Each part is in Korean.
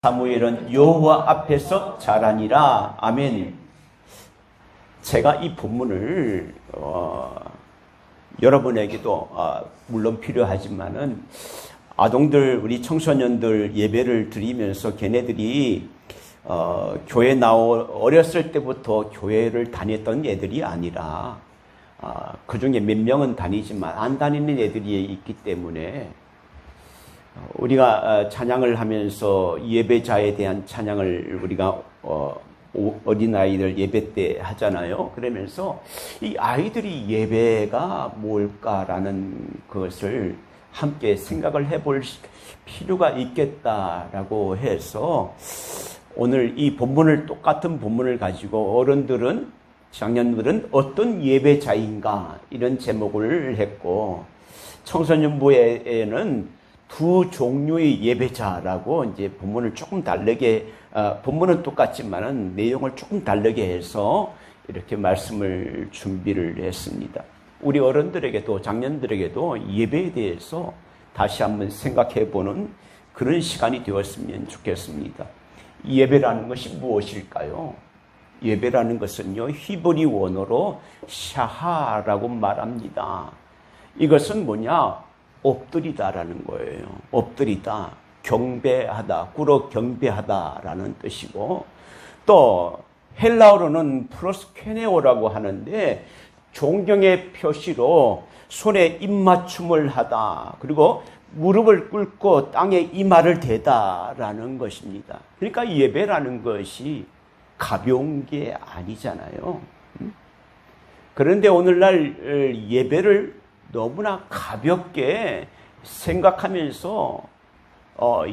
사무엘은 여호와 앞에서 자라니라. 아멘. 제가 이 본문을 여러분에게도 물론 필요하지만은 아동들, 우리 청소년들 예배를 드리면서 걔네들이 교회 어렸을 때부터 교회를 다녔던 애들이 아니라 그 중에 몇 명은 다니지만 안 다니는 애들이 있기 때문에 우리가 찬양을 하면서 예배자에 대한 찬양을 우리가 어린아이들 예배 때 하잖아요. 그러면서 이 아이들이 예배가 뭘까라는 것을 함께 생각을 해볼 필요가 있겠다라고 해서 오늘 이 본문을 똑같은 본문을 가지고 어른들은 장년들은 어떤 예배자인가 이런 제목을 했고 청소년부에는 두 종류의 예배자라고 이제 본문을 조금 다르게 본문은 똑같지만은 내용을 조금 다르게 해서 이렇게 말씀을 준비를 했습니다. 우리 어른들에게도 장년들에게도 예배에 대해서 다시 한번 생각해 보는 그런 시간이 되었으면 좋겠습니다. 예배라는 것이 무엇일까요? 예배라는 것은요, 히브리 원어로 샤하라고 말합니다. 이것은 뭐냐? 엎드리다라는 거예요. 엎드리다, 경배하다, 꿇어 경배하다라는 뜻이고, 또 헬라어로는 프로스케네오라고 하는데 존경의 표시로 손에 입맞춤을 하다, 그리고 무릎을 꿇고 땅에 이마를 대다라는 것입니다. 그러니까 예배라는 것이 가벼운 게 아니잖아요. 그런데 오늘날 예배를 너무나 가볍게 생각하면서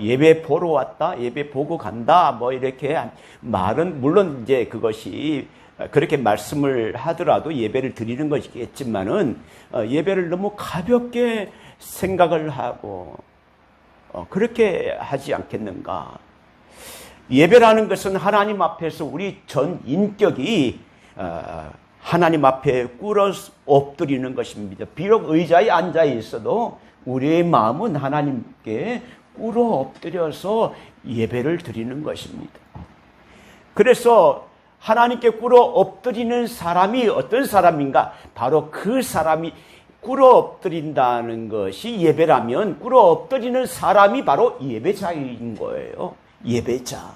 예배 보러 왔다, 예배 보고 간다, 뭐 이렇게 말은 물론 이제 그것이 그렇게 말씀을 하더라도 예배를 드리는 것이겠지만은 예배를 너무 가볍게 생각을 하고 그렇게 하지 않겠는가? 예배라는 것은 하나님 앞에서 우리 전 인격이 하나님 앞에 꿇어 엎드리는 것입니다. 비록 의자에 앉아 있어도 우리의 마음은 하나님께 꿇어 엎드려서 예배를 드리는 것입니다. 그래서 하나님께 꿇어 엎드리는 사람이 어떤 사람인가? 바로 그 사람이 꿇어 엎드린다는 것이 예배라면 꿇어 엎드리는 사람이 바로 예배자인 거예요. 예배자.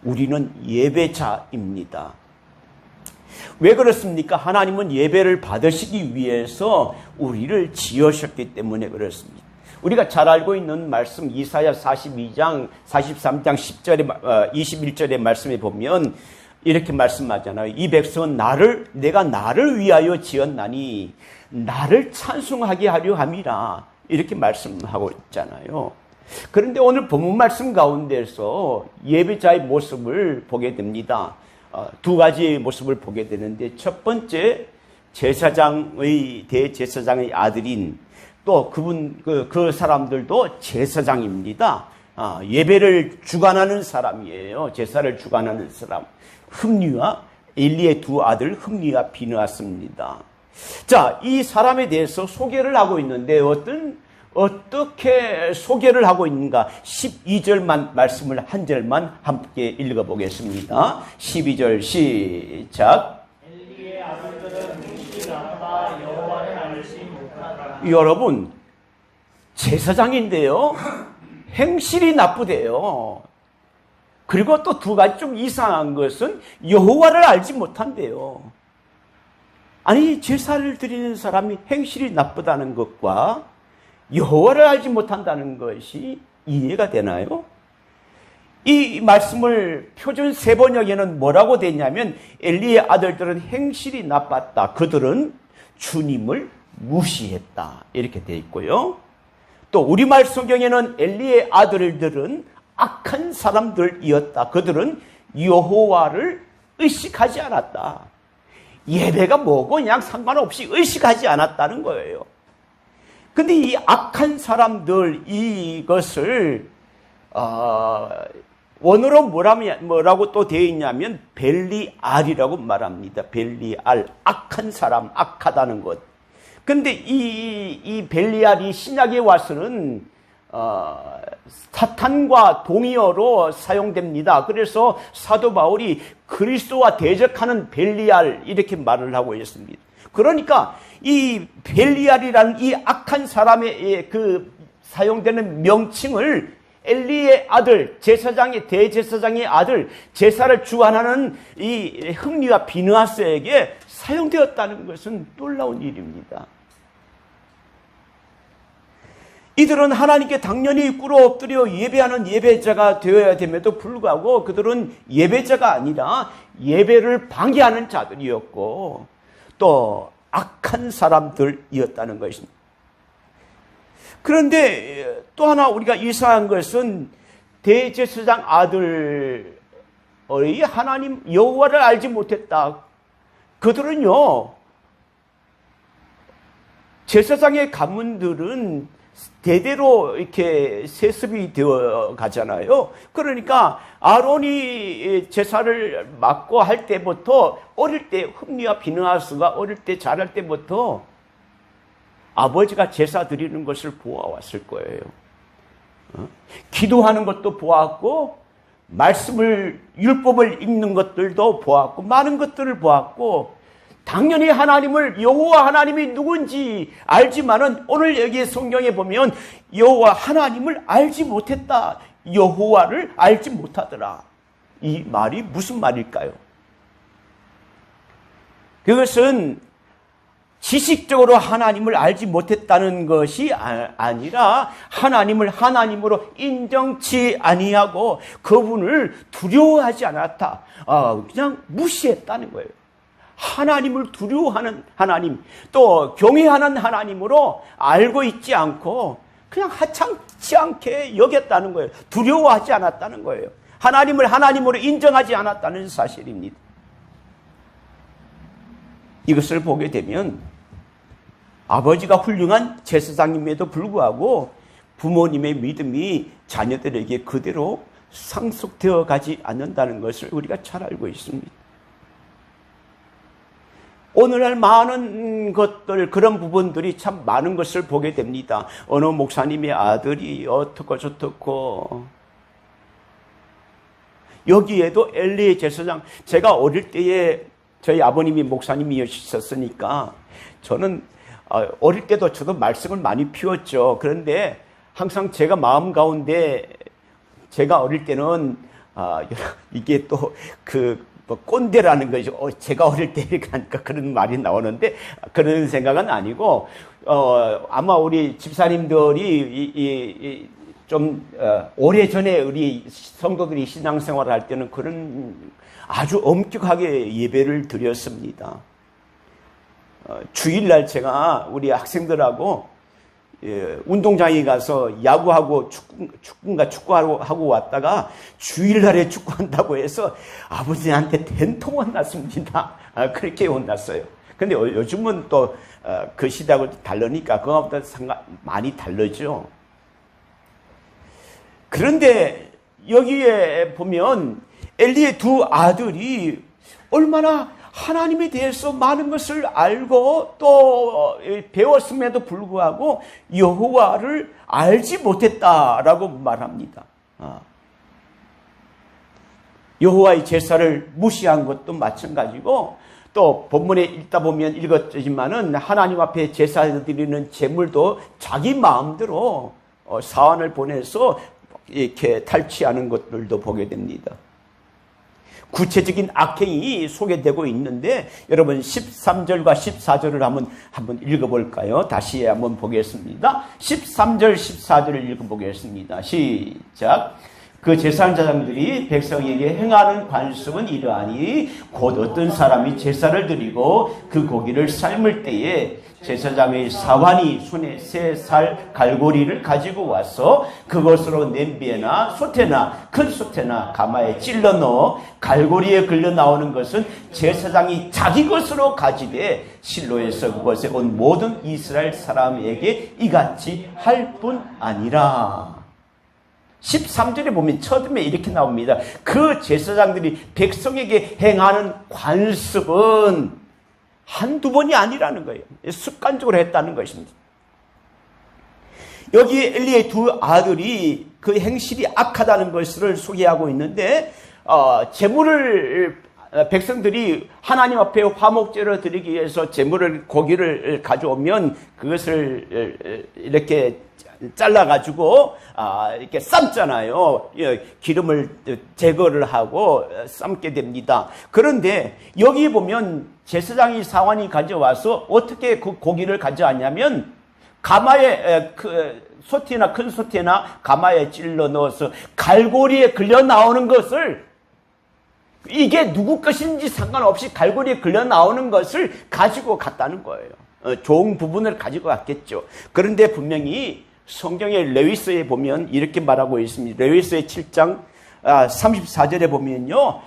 우리는 예배자입니다. 왜 그렇습니까? 하나님은 예배를 받으시기 위해서 우리를 지으셨기 때문에 그렇습니다. 우리가 잘 알고 있는 말씀 이사야 42장, 43장 10절에 21절의 말씀에 보면 이렇게 말씀하잖아요. 이 백성은 내가 나를 위하여 지었나니 나를 찬송하게 하려 함이라. 이렇게 말씀하고 있잖아요. 그런데 오늘 본문 말씀 가운데서 예배자의 모습을 보게 됩니다. 두 가지의 모습을 보게 되는데 첫 번째 대제사장의 아들인 또 그 사람들도 제사장입니다. 예배를 주관하는 사람이에요. 제사를 주관하는 사람. 흠니와 엘리의 두 아들 흠니와 비느하스입니다. 자, 이 사람에 대해서 소개를 하고 있는데 어떻게 소개를 하고 있는가? 12절만 말씀을 한 절만 함께 읽어보겠습니다. 12절 시작. 엘리의 아들들은 행실이 나빠 여호와를 알지 못하더라. 여러분, 제사장인데요, 행실이 나쁘대요. 그리고 또 두 가지 좀 이상한 것은 여호와를 알지 못한대요. 아니, 제사를 드리는 사람이 행실이 나쁘다는 것과 여호와를 알지 못한다는 것이 이해가 되나요? 이 말씀을 표준 세번역에는 뭐라고 되냐면 엘리의 아들들은 행실이 나빴다. 그들은 주님을 무시했다. 이렇게 되어 있고요. 또 우리말 성경에는 엘리의 아들들은 악한 사람들이었다. 그들은 여호와를 의식하지 않았다. 예배가 뭐고 그냥 상관없이 의식하지 않았다는 거예요. 근데 이 악한 사람들 이것을 원어로 뭐라고 또 되어 있냐면 벨리알이라고 말합니다. 벨리알, 악한 사람, 악하다는 것. 근데 이 벨리알이 신약에 와서는 사탄과 동의어로 사용됩니다. 그래서 사도 바울이 그리스도와 대적하는 벨리알 이렇게 말을 하고 있습니다. 그러니까 이 벨리알이라는 이 악한 사람의 그 사용되는 명칭을 엘리의 아들, 제사장의 대제사장의 아들, 제사를 주관하는 이 흠리와 비느하스에게 사용되었다는 것은 놀라운 일입니다. 이들은 하나님께 당연히 꿇어 엎드려 예배하는 예배자가 되어야 됨에도 불구하고 그들은 예배자가 아니라 예배를 방해하는 자들이었고 또 악한 사람들이었다는 것입니다. 그런데 또 하나 우리가 이상한 것은 대제사장 아들의 하나님 여호와를 알지 못했다. 그들은요, 제사장의 가문들은 대대로 이렇게 세습이 되어 가잖아요. 그러니까 아론이 제사를 맡고 할 때부터 어릴 때 흠리와 비느하스가 어릴 때 자랄 때부터 아버지가 제사 드리는 것을 보아왔을 거예요. 기도하는 것도 보았고 말씀을 율법을 읽는 것들도 보았고 많은 것들을 보았고 당연히 하나님을 여호와 하나님이 누군지 알지만은 오늘 여기 성경에 보면 여호와 하나님을 알지 못했다. 여호와를 알지 못하더라. 이 말이 무슨 말일까요? 그것은 지식적으로 하나님을 알지 못했다는 것이 아니라 하나님을 하나님으로 인정치 아니하고 그분을 두려워하지 않았다. 그냥 무시했다는 거예요. 하나님을 두려워하는 하나님, 또 경외하는 하나님으로 알고 있지 않고 그냥 하찮지 않게 여겼다는 거예요. 두려워하지 않았다는 거예요. 하나님을 하나님으로 인정하지 않았다는 사실입니다. 이것을 보게 되면 아버지가 훌륭한 제사장임에도 불구하고 부모님의 믿음이 자녀들에게 그대로 상속되어 가지 않는다는 것을 우리가 잘 알고 있습니다. 오늘날 많은 것들, 그런 부분들이 참 많은 것을 보게 됩니다. 어느 목사님의 아들이 어떻고 저떻고, 여기에도 엘리의 제사장, 제가 어릴 때에 저희 아버님이 목사님이셨으니까 저는 어릴 때도 저도 말씀을 많이 피웠죠. 그런데 항상 제가 마음 가운데 제가 어릴 때는 이게 또 꼰대라는 거죠. 제가 어릴 때 하니까 그런 말이 나오는데 그런 생각은 아니고 아마 우리 집사님들이 좀 오래전에 우리 성도들이 신앙생활을 할 때는 그런 아주 엄격하게 예배를 드렸습니다. 주일날 제가 우리 학생들하고 운동장에 가서 야구하고 축구하고 왔다가 주일날에 축구한다고 해서 아버지한테 된통 혼났습니다. 그렇게 혼났어요. 근데 요즘은 또 그 시대하고 다르니까 그거보다 많이 다르죠. 그런데 여기에 보면 엘리의 두 아들이 얼마나 하나님에 대해서 많은 것을 알고 또 배웠음에도 불구하고 여호와를 알지 못했다라고 말합니다. 여호와의 제사를 무시한 것도 마찬가지고 또 본문에 읽다 보면 읽었지만은 하나님 앞에 제사 드리는 제물도 자기 마음대로 사환을 보내서 이렇게 탈취하는 것들도 보게 됩니다. 구체적인 악행이 소개되고 있는데 여러분 13절과 14절을 한번 읽어볼까요? 다시 한번 보겠습니다. 13절 14절을 읽어보겠습니다. 시작. 그 제사장들이 백성에게 행하는 관습은 이러하니 곧 어떤 사람이 제사를 드리고 그 고기를 삶을 때에 제사장의 사환이 손에 새 살 갈고리를 가지고 와서 그것으로 냄비에나 솥에나 큰 솥에나 가마에 찔러 넣어 갈고리에 걸려 나오는 것은 제사장이 자기 것으로 가지되 실로에서 그것에 온 모든 이스라엘 사람에게 이같이 할 뿐 아니라. 13절에 보면 처음에 이렇게 나옵니다. 그 제사장들이 백성에게 행하는 관습은 한두 번이 아니라는 거예요. 습관적으로 했다는 것입니다. 여기 엘리의 두 아들이 그 행실이 악하다는 것을 소개하고 있는데 제물을 백성들이 하나님 앞에 화목제를 드리기 위해서 제물을 고기를 가져오면 그것을 이렇게 잘라가지고 이렇게 삶잖아요. 기름을 제거를 하고 삶게 됩니다. 그런데 여기 보면 제사장이 사환이 가져와서 어떻게 그 고기를 가져왔냐면 가마에 소티나 큰 소티나 가마에 찔러 넣어서 갈고리에 걸려 나오는 것을, 이게 누구 것인지 상관없이 갈고리에 걸려 나오는 것을 가지고 갔다는 거예요. 좋은 부분을 가지고 갔겠죠. 그런데 분명히 성경의 레위서에 보면 이렇게 말하고 있습니다. 레위서의 7장 34절에 보면요,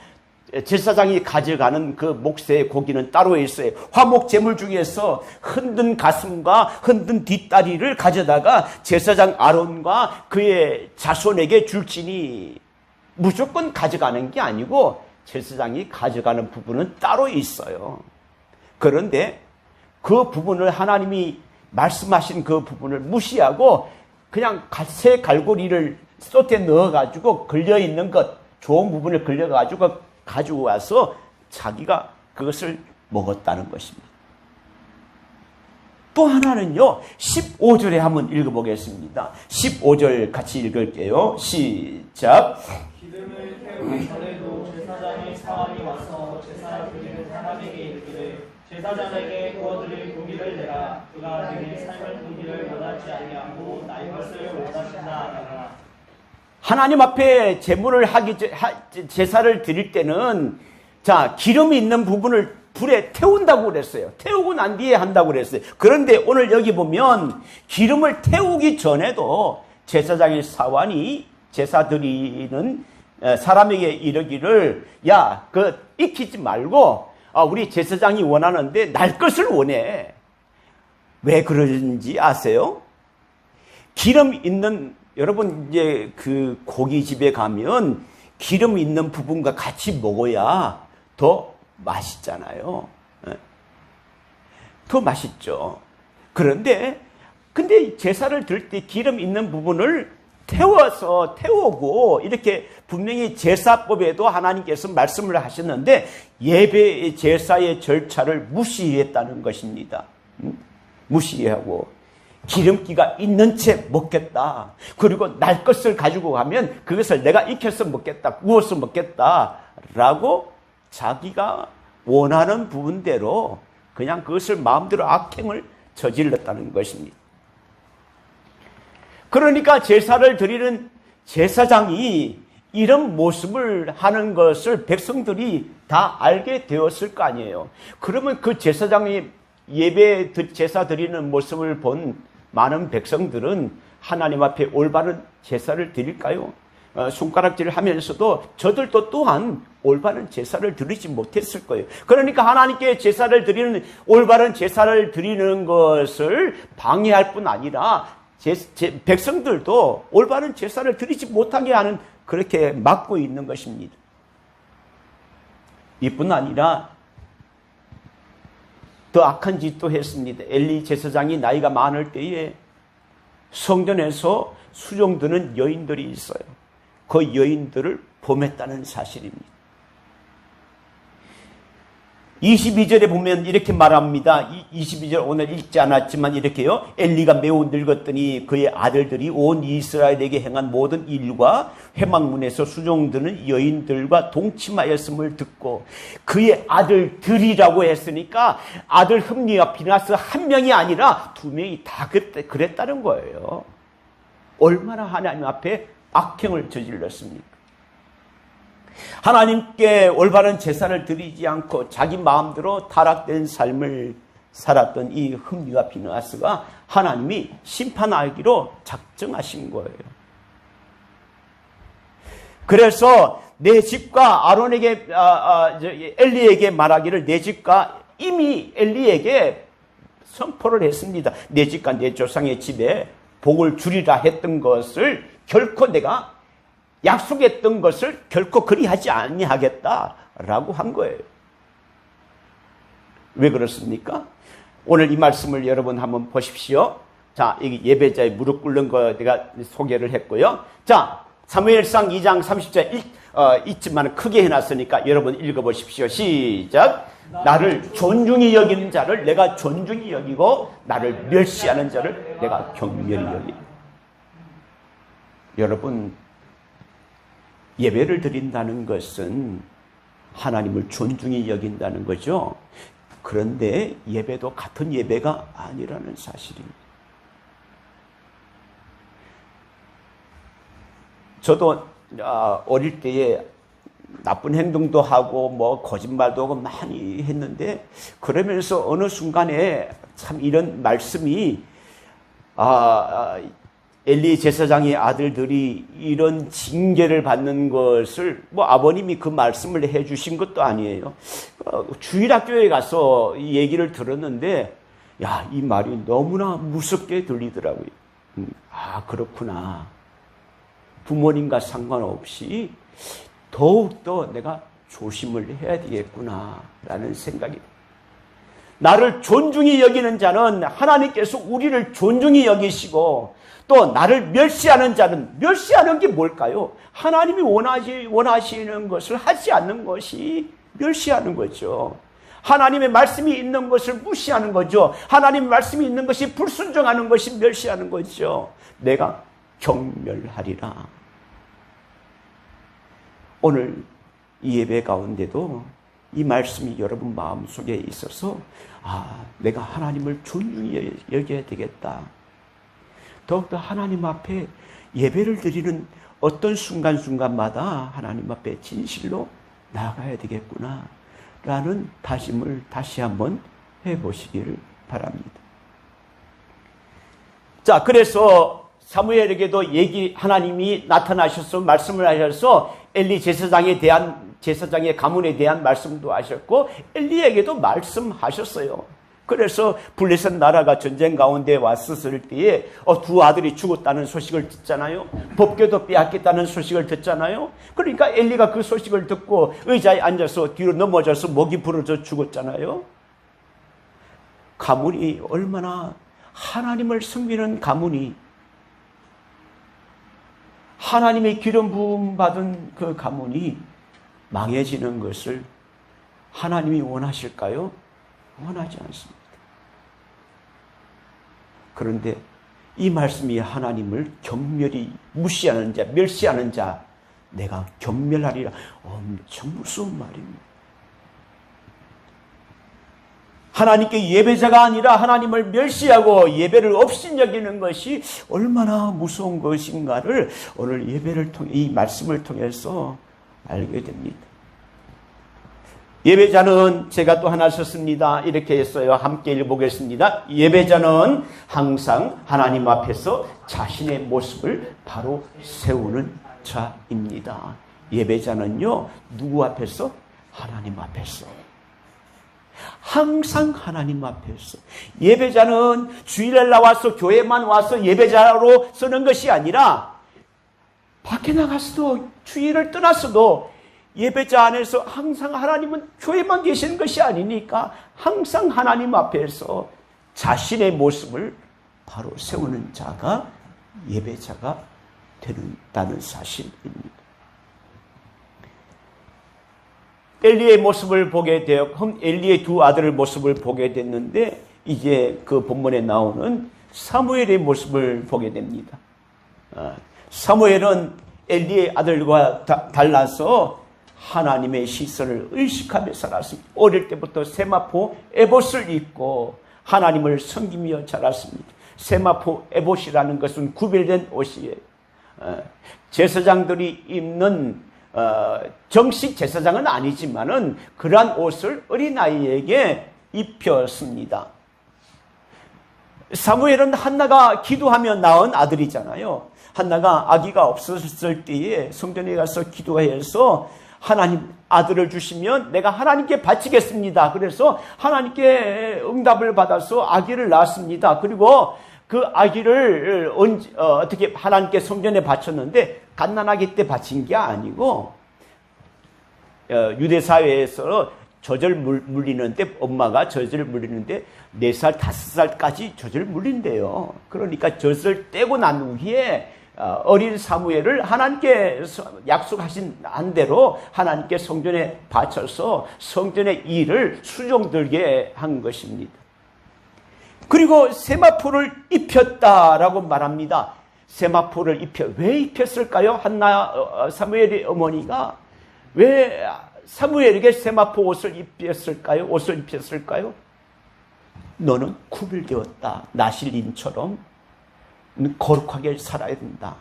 제사장이 가져가는 그 목새의 고기는 따로 있어요. 화목 제물 중에서 흔든 가슴과 흔든 뒷다리를 가져다가 제사장 아론과 그의 자손에게 줄지니, 무조건 가져가는 게 아니고 제사장이 가져가는 부분은 따로 있어요. 그런데 그 부분을 하나님이 말씀하신 그 부분을 무시하고 그냥 새 갈고리를 솥에 넣어가지고 걸려있는 것, 좋은 부분을 걸려가지고 가지고 와서 자기가 그것을 먹었다는 것입니다. 또 하나는요, 15절에 한번 읽어보겠습니다. 15절 같이 읽을게요. 시작. 기름을 태우기 전에도 제사장의 사환이 와서 제사 드리는 사람에게 이르기를 제사장에게 구워드릴 고기를 내라. 그가 내게 삶은 고기를 원하지 아니하고 나의 것을 원하신다 하더라. 하나님 앞에 제물을 제사를 드릴 때는 기름이 있는 부분을 불에 태운다고 그랬어요. 태우고 난 뒤에 한다고 그랬어요. 그런데 오늘 여기 보면 기름을 태우기 전에도 제사장의 사환이 제사 드리는 사람에게 이르기를, 야, 익히지 말고 우리 제사장이 원하는데 날 것을 원해. 왜 그러는지 아세요? 기름 있는, 여러분 이제 그 고깃집에 가면 기름 있는 부분과 같이 먹어야 더 맛있잖아요. 더 맛있죠. 근데 제사를 드릴 때 기름 있는 부분을 태우고 이렇게 분명히 제사법에도 하나님께서 말씀을 하셨는데 예배 제사의 절차를 무시했다는 것입니다. 무시하고 기름기가 있는 채 먹겠다. 그리고 날 것을 가지고 가면 그것을 내가 익혀서 먹겠다, 구워서 먹겠다 라고 자기가 원하는 부분대로 그냥 그것을 마음대로 악행을 저질렀다는 것입니다. 그러니까 제사를 드리는 제사장이 이런 모습을 하는 것을 백성들이 다 알게 되었을 거 아니에요. 그러면 그 제사장이 예배 제사 드리는 모습을 본 많은 백성들은 하나님 앞에 올바른 제사를 드릴까요? 손가락질을 하면서도 저들도 또한 올바른 제사를 드리지 못했을 거예요. 그러니까 하나님께 올바른 제사를 드리는 것을 방해할 뿐 아니라 백성들도 올바른 제사를 드리지 못하게 하는, 그렇게 막고 있는 것입니다. 이뿐 아니라 더 악한 짓도 했습니다. 엘리 제사장이 나이가 많을 때에 성전에서 수종드는 여인들이 있어요. 그 여인들을 범했다는 사실입니다. 22절에 보면 이렇게 말합니다. 22절 오늘 읽지 않았지만 이렇게요. 엘리가 매우 늙었더니 그의 아들들이 온 이스라엘에게 행한 모든 일과 회막문에서 수종드는 여인들과 동침하였음을 듣고, 그의 아들들이라고 했으니까 아들 흠니와 비나스 한 명이 아니라 두 명이 다 그랬다는 거예요. 얼마나 하나님 앞에 악행을 저질렀습니까? 하나님께 올바른 제사를 드리지 않고 자기 마음대로 타락된 삶을 살았던 이 흠니와 비느하스가 하나님이 심판하기로 작정하신 거예요. 그래서 내 집과 아론에게 엘리에게 말하기를, 내 집과, 이미 엘리에게 선포를 했습니다. 내 집과 내 조상의 집에 복을 주리라 했던 것을 결코 내가 약속했던 것을 결코 그리하지 아니하겠다라고 한 거예요. 왜 그렇습니까? 오늘 이 말씀을 여러분 한번 보십시오. 자, 이게 예배자의 무릎 꿇는 거 내가 소개를 했고요. 자, 사무엘상 2장 30절 있지만 크게 해놨으니까 여러분 읽어보십시오. 시작. 나를 존중히 여기는 자를 내가 존중히 여기고 나를 멸시하는 자를 내가 경멸히 여기. 여러분, 예배를 드린다는 것은 하나님을 존중히 여긴다는 거죠. 그런데 예배도 같은 예배가 아니라는 사실입니다. 저도 어릴 때에 나쁜 행동도 하고 뭐 거짓말도 하고 많이 했는데 그러면서 어느 순간에 참 이런 말씀이 엘리 제사장의 아들들이 이런 징계를 받는 것을 뭐 아버님이 그 말씀을 해주신 것도 아니에요. 주일학교에 가서 이 얘기를 들었는데 야, 이 말이 너무나 무섭게 들리더라고요. 그렇구나. 부모님과 상관없이 더욱더 내가 조심을 해야 되겠구나라는 생각이. 나를 존중히 여기는 자는 하나님께서 우리를 존중히 여기시고 또 나를 멸시하는 자는 멸시하는 게 뭘까요? 하나님이 원하시는 것을 하지 않는 것이 멸시하는 거죠. 하나님의 말씀이 있는 것을 무시하는 거죠. 하나님의 말씀이 있는 것이 불순종하는 것이 멸시하는 거죠. 내가 경멸하리라. 오늘 이 예배 가운데도 이 말씀이 여러분 마음속에 있어서 내가 하나님을 존중히 여겨야 되겠다. 더욱더 하나님 앞에 예배를 드리는 어떤 순간순간마다 하나님 앞에 진실로 나아가야 되겠구나 라는 다짐을 다시 한번 해보시기를 바랍니다. 자, 그래서 사무엘에게도 하나님이 나타나셔서 말씀을 하셔서 엘리 제사장의 가문에 대한 말씀도 하셨고 엘리에게도 말씀하셨어요. 그래서 블레셋 나라가 전쟁 가운데 왔었을 때에 두 아들이 죽었다는 소식을 듣잖아요. 법궤도 빼앗겼다는 소식을 듣잖아요. 그러니까 엘리가 그 소식을 듣고 의자에 앉아서 뒤로 넘어져서 목이 부러져 죽었잖아요. 가문이 얼마나 하나님을 섬기는 가문이 하나님의 기름 부음 받은 그 가문이 망해지는 것을 하나님이 원하실까요? 원하지 않습니다. 그런데 이 말씀이 하나님을 경멸히 무시하는 자, 멸시하는 자, 내가 경멸하리라. 엄청 무서운 말입니다. 하나님께 예배자가 아니라 하나님을 멸시하고 예배를 없인 여기는 것이 얼마나 무서운 것인가를 오늘 예배를 통해 이 말씀을 통해서 알게 됩니다. 예배자는 제가 또 하나 썼습니다. 이렇게 했어요. 함께 읽어보겠습니다. 예배자는 항상 하나님 앞에서 자신의 모습을 바로 세우는 자입니다. 예배자는요, 누구 앞에서? 하나님 앞에서. 항상 하나님 앞에서. 예배자는 주일날 나와서 교회만 와서 예배자로 서는 것이 아니라 밖에 나가서도 주일을 떠났어도 예배자 안에서 항상 하나님은 교회만 계시는 것이 아니니까 항상 하나님 앞에서 자신의 모습을 바로 세우는 자가 예배자가 된다는 사실입니다. 엘리의 모습을 보게 되었고 엘리의 두 아들의 모습을 보게 됐는데 이제 그 본문에 나오는 사무엘의 모습을 보게 됩니다. 사무엘은 엘리의 아들과 달라서 하나님의 시선을 의식하며 살았습니다. 어릴 때부터 세마포 에봇을 입고 하나님을 섬기며 자랐습니다. 세마포 에봇이라는 것은 구별된 옷이에요. 제사장들이 입는 정식 제사장은 아니지만은 그러한 옷을 어린아이에게 입혔습니다. 사무엘은 한나가 기도하며 낳은 아들이잖아요. 한나가 아기가 없었을 때에 성전에 가서 기도해서 하나님 아들을 주시면 내가 하나님께 바치겠습니다. 그래서 하나님께 응답을 받아서 아기를 낳았습니다. 그리고 그 아기를 어떻게 하나님께 성전에 바쳤는데 갓난아기 때 바친 게 아니고 유대 사회에서 젖을 물리는데, 엄마가 젖을 물리는데 4살, 5살까지 젖을 물린대요. 그러니까 젖을 떼고 난 후에 어린 사무엘을 하나님께 약속하신 한 대로 하나님께 성전에 바쳐서 성전의 일을 수종들게 한 것입니다. 그리고 세마포를 입혔다라고 말합니다. 세마포를 왜 입혔을까요? 한나 사무엘의 어머니가 왜 사무엘에게 세마포 옷을 입혔을까요? 너는 구별되었다. 나실님처럼 거룩하게 살아야 된다.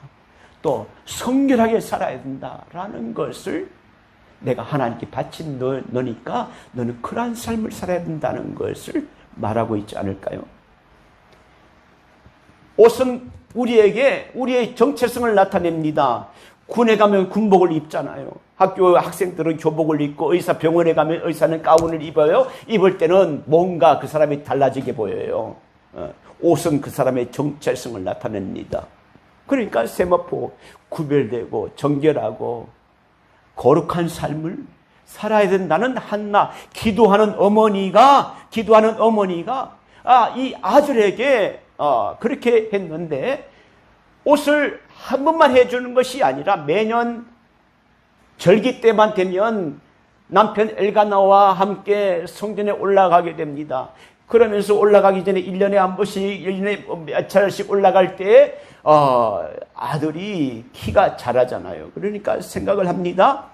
또 성결하게 살아야 된다라는 것을 내가 하나님께 바친 너니까 너는 그러한 삶을 살아야 된다는 것을 말하고 있지 않을까요? 옷은 우리에게 우리의 정체성을 나타냅니다. 군에 가면 군복을 입잖아요. 학교 학생들은 교복을 입고 병원에 가면 의사는 가운을 입어요. 입을 때는 뭔가 그 사람이 달라지게 보여요. 옷은 그 사람의 정체성을 나타냅니다. 그러니까 세마포 구별되고 정결하고 거룩한 삶을 살아야 된다는 한나, 기도하는 어머니가 이 아들에게 그렇게 했는데, 옷을 한 번만 해주는 것이 아니라 매년 절기 때만 되면 남편 엘가나와 함께 성전에 올라가게 됩니다. 그러면서 올라가기 전에 1년에 한 번씩, 1년에 몇 차례씩 올라갈 때 아들이 키가 자라잖아요. 그러니까 생각을 합니다.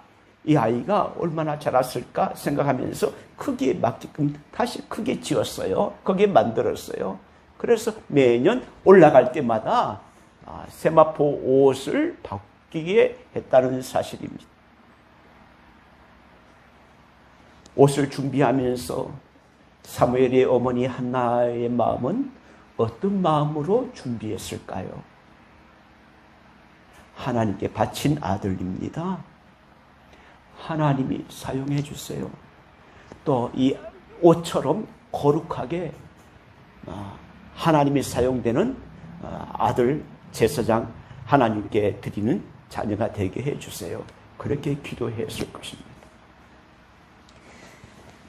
이 아이가 얼마나 자랐을까 생각하면서 크기에 맞게끔 다시 크게 지었어요. 크게 만들었어요. 그래서 매년 올라갈 때마다 세마포 옷을 바뀌게 했다는 사실입니다. 옷을 준비하면서 사무엘의 어머니 한나의 마음은 어떤 마음으로 준비했을까요? 하나님께 바친 아들입니다. 하나님이 사용해 주세요. 또 이 옷처럼 거룩하게 하나님이 사용되는 아들 제사장 하나님께 드리는 자녀가 되게 해 주세요. 그렇게 기도했을 것입니다.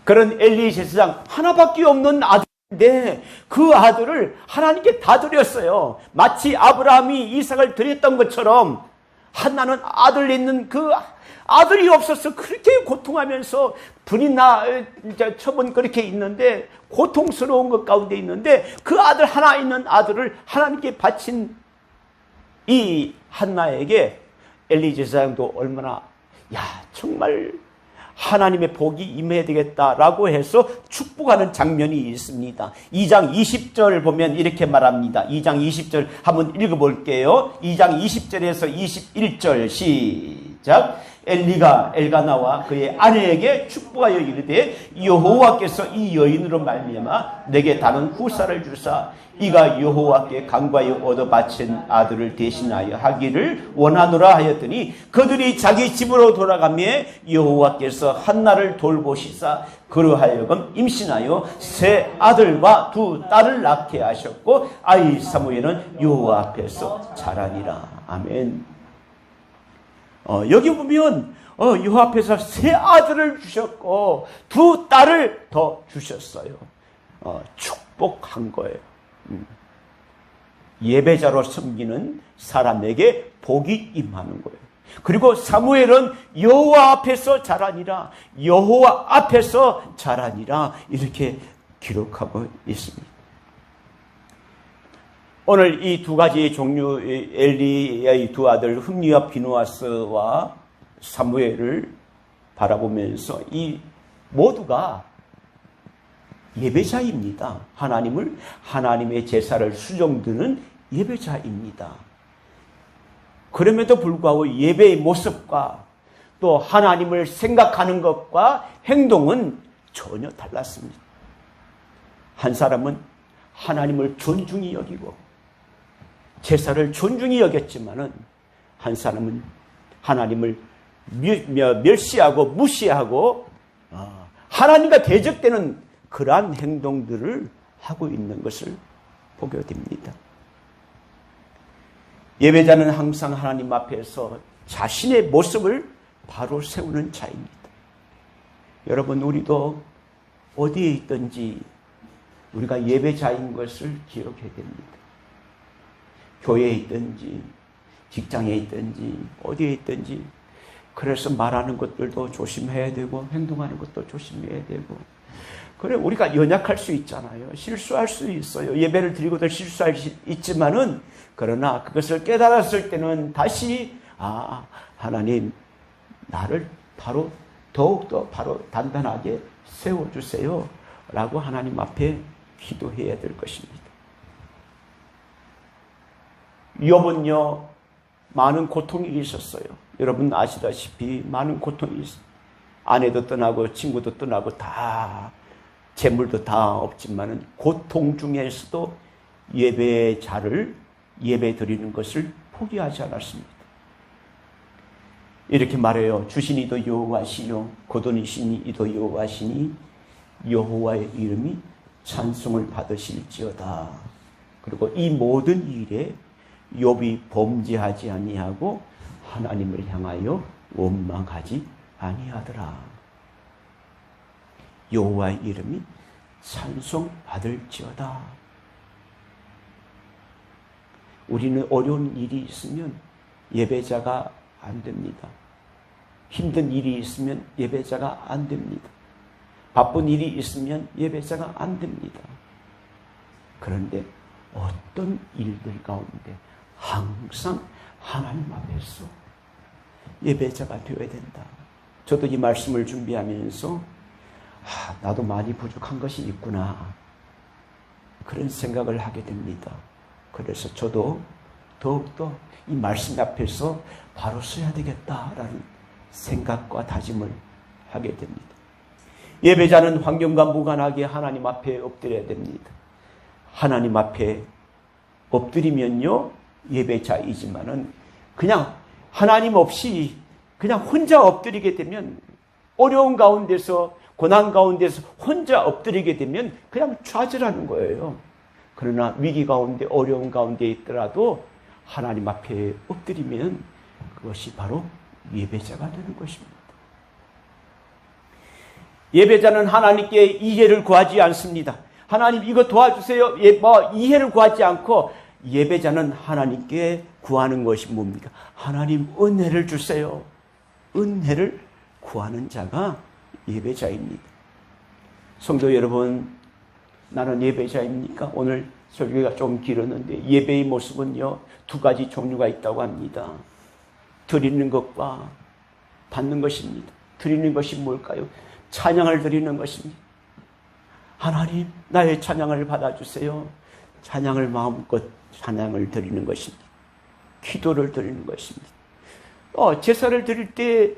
그런 엘리 제사장 하나밖에 없는 아들인데 그 아들을 하나님께 다 드렸어요. 마치 아브라함이 이삭을 드렸던 것처럼 한나는 아들 있는 그 아들이 없어서 그렇게 고통하면서 분이 처분 그렇게 있는데 고통스러운 것 가운데 있는데 그 아들 하나 있는 아들을 하나님께 바친 이 한나에게 엘리 제사장도 얼마나 정말 하나님의 복이 임해야 되겠다라고 해서 축복하는 장면이 있습니다. 2장 20절 보면 이렇게 말합니다. 2장 20절 한번 읽어볼게요. 2장 20절에서 21절 시작. 엘리가 엘가나와 그의 아내에게 축복하여 이르되 여호와께서 이 여인으로 말미암아 내게 다른 후사를 주사 이가 여호와께 간과히 얻어 바친 아들을 대신하여 하기를 원하노라 하였더니 그들이 자기 집으로 돌아가며 여호와께서 한나를 돌보시사 그로 하여금 임신하여 세 아들과 두 딸을 낳게 하셨고 아이 사무엘은 여호와 앞에서 자라니라. 아멘. 여기 보면 여호와 앞에서 세 아들을 주셨고 두 딸을 더 주셨어요. 축복한 거예요. 예배자로 섬기는 사람에게 복이 임하는 거예요. 그리고 사무엘은 여호와 앞에서 자라니라, 여호와 앞에서 자라니라 이렇게 기록하고 있습니다. 오늘 이 두 가지 종류 엘리의 두 아들 흠니와 비누아스와 사무엘을 바라보면서 이 모두가 예배자입니다. 하나님의 제사를 수종드는 예배자입니다. 그럼에도 불구하고 예배의 모습과 또 하나님을 생각하는 것과 행동은 전혀 달랐습니다. 한 사람은 하나님을 존중히 여기고 제사를 존중히 여겼지만은 한 사람은 하나님을 멸시하고 무시하고 하나님과 대적되는 그러한 행동들을 하고 있는 것을 보게 됩니다. 예배자는 항상 하나님 앞에서 자신의 모습을 바로 세우는 자입니다. 여러분, 우리도 어디에 있든지 우리가 예배자인 것을 기억해야 됩니다. 교회에 있든지 직장에 있든지 어디에 있든지. 그래서 말하는 것들도 조심해야 되고 행동하는 것도 조심해야 되고. 그래, 우리가 연약할 수 있잖아요. 실수할 수 있어요. 예배를 드리고도 실수할 수 있지만은, 그러나 그것을 깨달았을 때는 다시 하나님, 나를 바로 더욱더 바로 단단하게 세워주세요 라고 하나님 앞에 기도해야 될 것입니다. 욥은요, 많은 고통이 있었어요. 여러분 아시다시피 많은 고통이 있어요. 아내도 떠나고 친구도 떠나고 다 재물도 다 없지만은 고통 중에서도 예배자를 예배 드리는 것을 포기하지 않았습니다. 이렇게 말해요. 주신 이도 여호와시요 고돈이신 이도 여호와시니 여호와의 이름이 찬송을 받으실지어다. 그리고 이 모든 일에 욥이 범죄하지 아니하고 하나님을 향하여 원망하지 아니하더라. 여호와의 이름이 찬송 받을지어다. 우리는 어려운 일이 있으면 예배자가 안 됩니다. 힘든 일이 있으면 예배자가 안 됩니다. 바쁜 일이 있으면 예배자가 안 됩니다. 그런데 어떤 일들 가운데 항상 하나님 앞에서 예배자가 되어야 된다. 저도 이 말씀을 준비하면서 나도 많이 부족한 것이 있구나, 그런 생각을 하게 됩니다. 그래서 저도 더욱더 이 말씀 앞에서 바로 서야 되겠다라는 생각과 다짐을 하게 됩니다. 예배자는 환경과 무관하게 하나님 앞에 엎드려야 됩니다. 하나님 앞에 엎드리면요, 예배자이지만은 그냥 하나님 없이 그냥 혼자 엎드리게 되면, 어려운 가운데서 고난 가운데서 혼자 엎드리게 되면 그냥 좌절하는 거예요. 그러나 위기 가운데 어려운 가운데 있더라도 하나님 앞에 엎드리면 그것이 바로 예배자가 되는 것입니다. 예배자는 하나님께 이해를 구하지 않습니다. 하나님 이거 도와주세요. 이해를 구하지 않고 예배자는 하나님께 구하는 것이 뭡니까? 하나님 은혜를 주세요. 은혜를 구하는 자가 예배자입니다. 성도 여러분, 나는 예배자입니까? 오늘 설교가 좀 길었는데 예배의 모습은요, 두 가지 종류가 있다고 합니다. 드리는 것과 받는 것입니다. 드리는 것이 뭘까요? 찬양을 드리는 것입니다. 하나님, 나의 찬양을 받아주세요. 찬양을 마음껏 찬양을 드리는 것입니다. 기도를 드리는 것입니다. 제사를 드릴 때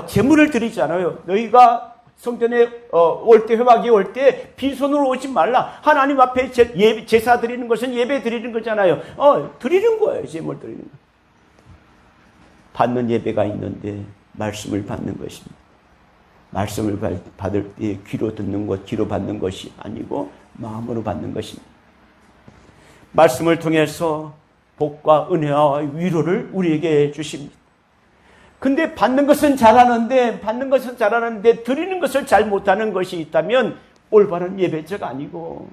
제물을 드리잖아요. 너희가 성전에 올 때, 회막에 올 때 빈손으로 오지 말라. 하나님 앞에 제사 드리는 것은 예배 드리는 거잖아요. 드리는 거예요. 제물 드리는 거. 받는 예배가 있는데 말씀을 받는 것입니다. 말씀을 받을 때 귀로 듣는 것, 귀로 받는 것이 아니고 마음으로 받는 것입니다. 말씀을 통해서 복과 은혜와 위로를 우리에게 주십니다. 근데 받는 것은 잘하는데 드리는 것을 잘 못하는 것이 있다면 올바른 예배자가 아니고,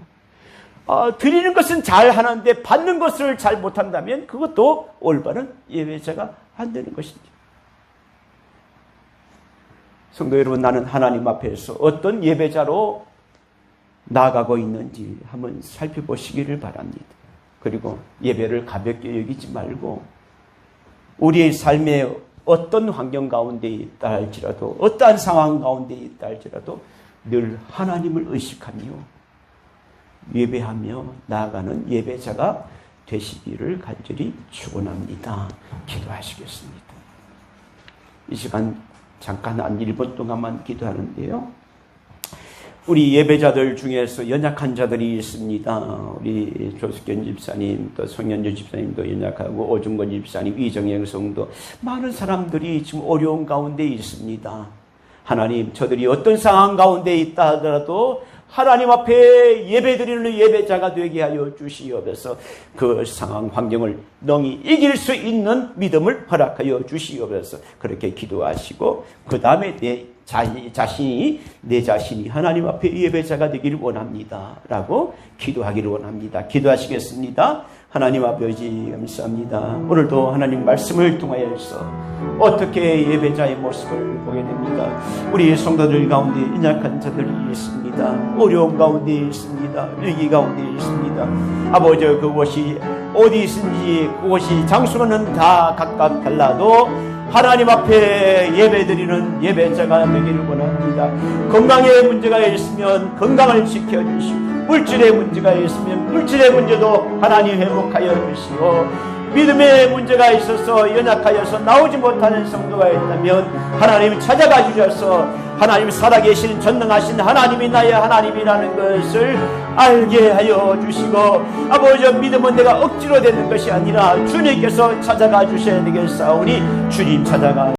드리는 것은 잘하는데 받는 것을 잘 못한다면 그것도 올바른 예배자가 안 되는 것입니다. 성도 여러분, 나는 하나님 앞에서 어떤 예배자로 나아가고 있는지 한번 살펴보시기를 바랍니다. 그리고 예배를 가볍게 여기지 말고 우리의 삶에 어떤 환경 가운데 있다 할지라도, 어떠한 상황 가운데 있다 할지라도 늘 하나님을 의식하며 예배하며 나아가는 예배자가 되시기를 간절히 축원합니다. 기도하시겠습니다. 이 시간 잠깐 한 1분 동안만 기도하는데요. 우리 예배자들 중에서 연약한 자들이 있습니다. 우리 조숙현 집사님, 또 송현주 집사님도 연약하고, 오중건 집사님, 이정영 성도, 많은 사람들이 지금 어려운 가운데 있습니다. 하나님, 저들이 어떤 상황 가운데 있다 하더라도 하나님 앞에 예배드리는 예배자가 되게 하여 주시옵소서. 그 상황 환경을 능히 이길 수 있는 믿음을 허락하여 주시옵소서. 그렇게 기도하시고 그 다음에 내 자신이 내 자신이 하나님 앞에 예배자가 되기를 원합니다. 라고 기도하기를 원합니다. 기도하시겠습니다. 하나님 아버지 감사합니다. 오늘도 하나님 말씀을 통하여서 어떻게 예배자의 모습을 보게 됩니다. 우리 성도들 가운데 연약한 자들이 있습니다. 어려움 가운데 있습니다. 위기 가운데 있습니다. 아버지 그곳이 어디 있은지 그곳이 장소는 다 각각 달라도 하나님 앞에 예배드리는 예배자가 되기를 원합니다. 건강에 문제가 있으면 건강을 지켜주시고 물질의 문제가 있으면 물질의 문제도 하나님 회복하여 주시고 믿음의 문제가 있어서 연약하여서 나오지 못하는 성도가 있다면 하나님 찾아가 주셔서 하나님 살아계신 전능하신 하나님이 나의 하나님이라는 것을 알게 하여 주시고 아버지 믿음은 내가 억지로 되는 것이 아니라 주님께서 찾아가 주셔야 되겠사오니 주님 찾아가